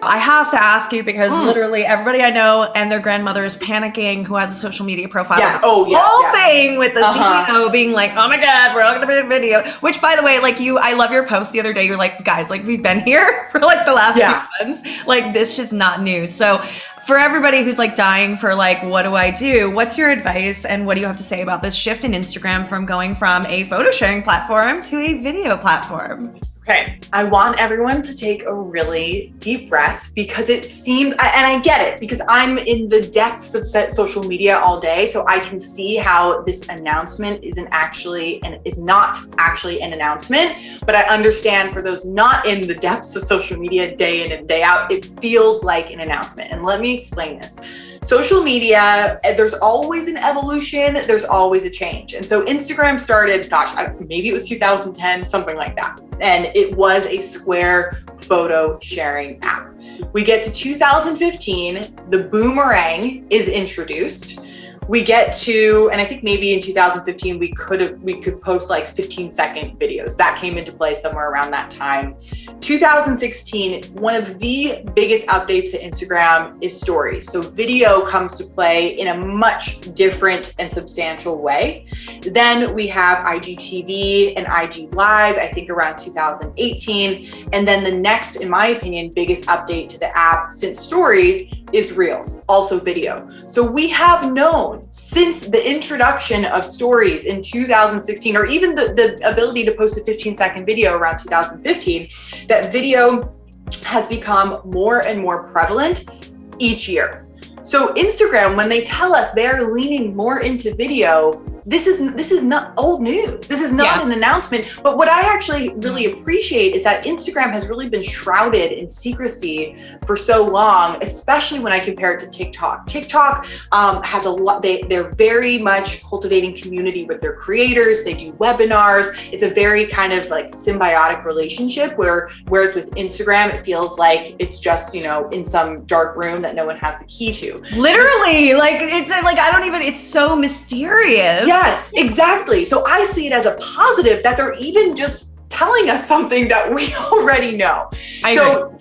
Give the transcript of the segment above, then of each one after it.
I have to ask you because literally everybody I know and their grandmother is panicking who has a social media profile. Yeah. Whole thing with the CEO being like, oh my God, we're all going to be a video. Which, by the way, like I love your post the other day. You're like, guys, like we've been here for like the last few months. Like this is not new. So for everybody who's like dying for like, what do I do? What's your advice? And what do you have to say about this shift in Instagram from going from a photo sharing platform to a video platform? Okay, I want everyone to take a really deep breath because it seemed, and I get it, because I'm in the depths of social media all day, so I can see how this announcement is not actually an announcement, but I understand for those not in the depths of social media day in and day out, it feels like an announcement. And let me explain this. Social media, there's always an evolution, there's always a change. And so Instagram started, maybe it was 2010, something like that. And it was a square photo sharing app. We get to 2015, the boomerang is introduced. We get to, and I think maybe in 2015, we could post like 15-second videos. That came into play somewhere around that time. 2016, one of the biggest updates to Instagram is stories. So video comes to play in a much different and substantial way. Then we have IGTV and IG Live, I think around 2018. And then the next, in my opinion, biggest update to the app since stories is Reels, also video. So we have known since the introduction of stories in 2016, or even the ability to post a 15-second video around 2015, that video has become more and more prevalent each year. So Instagram, when they tell us they're leaning more into video, this is not old news. This is not an announcement. But what I actually really appreciate is that Instagram has really been shrouded in secrecy for so long, especially when I compare it to TikTok. TikTok has a lot, they're very much cultivating community with their creators. They do webinars. It's a very kind of like symbiotic relationship whereas with Instagram, it feels like it's just, in some dark room that no one has the key to. Literally, like it's like, it's so mysterious. Yes, exactly. So I see it as a positive that they're even just telling us something that we already know. I agree.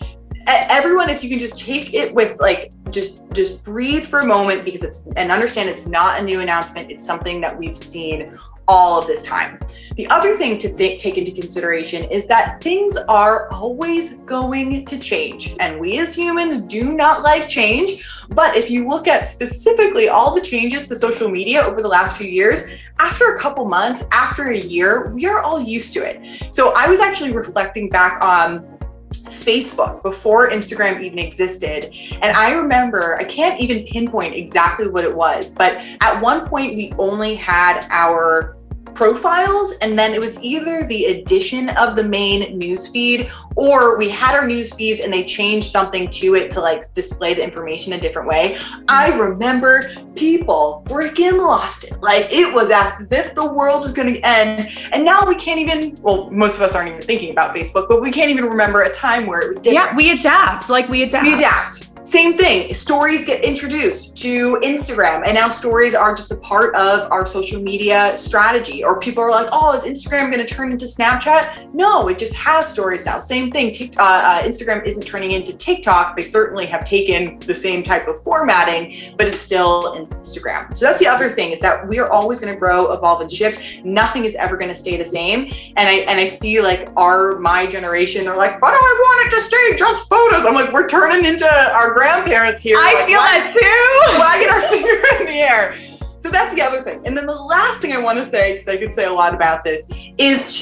Everyone, if you can just take it with like, just breathe for a moment and understand it's not a new announcement. It's something that we've seen all of this time. The other thing to take into consideration is that things are always going to change, and we as humans do not like change. But if you look at specifically all the changes to social media over the last few years, after a couple months, after a year, we are all used to it. So I was actually reflecting back on Facebook before Instagram even existed. And I remember, I can't even pinpoint exactly what it was, but at one point we only had our profiles, and then it was either the addition of the main newsfeed, or we had our news feeds and they changed something to it to like display the information a different way. I remember people freaking lost it. Like it was as if the world was going to end. And now we can't even, well, most of us aren't even thinking about Facebook, but we can't even remember a time where it was different. Yeah, we adapt. We adapt. Same thing, stories get introduced to Instagram, and now stories are just a part of our social media strategy. Or people are like, oh, is Instagram gonna turn into Snapchat? No, it just has stories now. Same thing, Instagram isn't turning into TikTok. They certainly have taken the same type of formatting, but it's still Instagram. So that's the other thing, is that we are always gonna grow, evolve, and shift. Nothing is ever gonna stay the same. And I see like my generation are like, but I want it to stay just photos. I'm like, we're turning into our grandparents here. I feel that too. Wagging our finger in the air. So that's the other thing. And then the last thing I want to say, because I could say a lot about this, is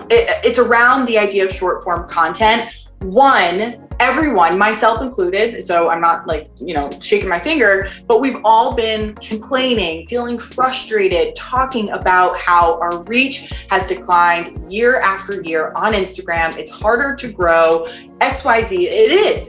it's around the idea of short form content. One, everyone, myself included, so I'm not like, shaking my finger, but we've all been complaining, feeling frustrated, talking about how our reach has declined year after year on Instagram. It's harder to grow, XYZ.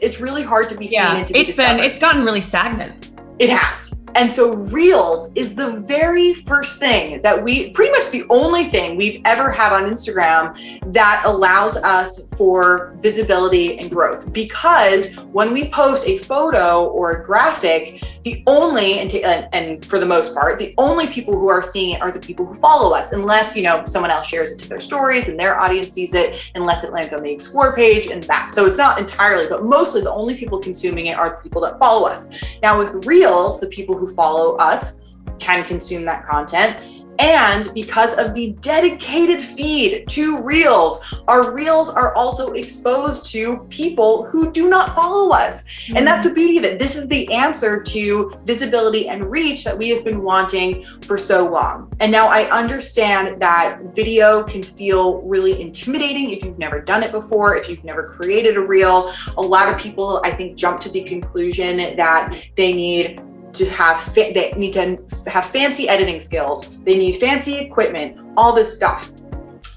It's really hard to be seen and to be discovered. It's gotten really stagnant. It has. And so Reels is the very first thing that pretty much the only thing we've ever had on Instagram that allows us for visibility and growth. Because when we post a photo or a graphic, and for the most part, the only people who are seeing it are the people who follow us, unless, someone else shares it to their stories and their audience sees it, unless it lands on the Explore page and that. So it's not entirely, but mostly the only people consuming it are the people that follow us. Now with Reels, the people who follow us can consume that content. And because of the dedicated feed to Reels, our Reels are also exposed to people who do not follow us. And that's the beauty of it. This is the answer to visibility and reach that we have been wanting for so long. And now I understand that video can feel really intimidating if you've never done it before, if you've never created a Reel. A lot of people, I think, jump to the conclusion that they need to have fancy editing skills. They need fancy equipment, all this stuff.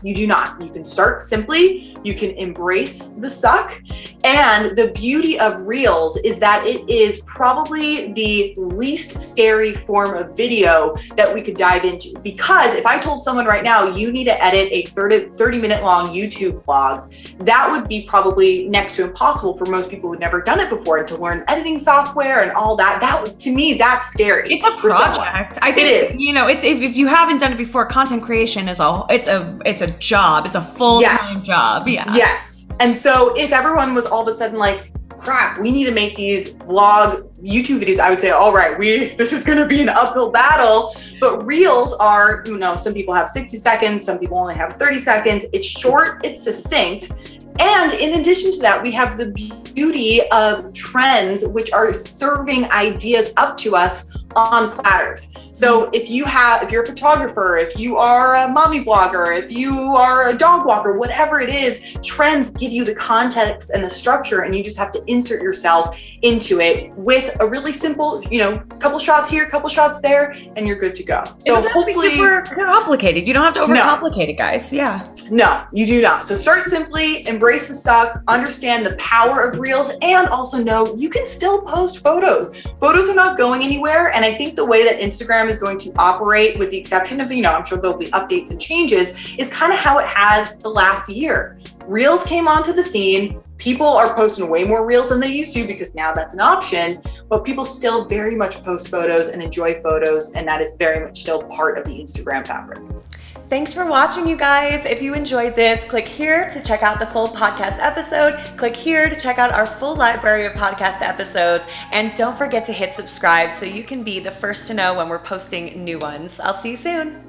You do not. You can start simply. You can embrace the suck. And the beauty of Reels is that it is probably the least scary form of video that we could dive into. Because if I told someone right now, you need to edit a 30-minute long YouTube vlog, that would be probably next to impossible for most people who've never done it before, and to learn editing software and all that. To me, that's scary. It's a project. I think it is. It's if you haven't done it before, content creation is it's a job. It's a full-time job. Yeah. Yes. And so if everyone was all of a sudden like, crap, we need to make these vlog YouTube videos, I would say, all right, this is going to be an uphill battle. But Reels are, some people have 60 seconds, some people only have 30 seconds. It's short, it's succinct. And in addition to that, we have the beauty of trends, which are serving ideas up to us on platters. So if you're a photographer, if you are a mommy blogger, if you are a dog walker, whatever it is, trends give you the context and the structure, and you just have to insert yourself into it with a really simple, couple shots here, couple shots there, and you're good to go. So it doesn't have to be super complicated. You don't have to overcomplicate it, guys. Yeah. No, you do not. So start simply, embrace the suck, understand the power of Reels, and also know you can still post photos. Photos are not going anywhere. And I think the way that Instagram is going to operate, with the exception of, I'm sure there'll be updates and changes, is kind of how it has the last year. Reels came onto the scene. People are posting way more Reels than they used to because now that's an option, but people still very much post photos and enjoy photos. And that is very much still part of the Instagram fabric. Thanks for watching, you guys. If you enjoyed this, click here to check out the full podcast episode. Click here to check out our full library of podcast episodes. And don't forget to hit subscribe so you can be the first to know when we're posting new ones. I'll see you soon.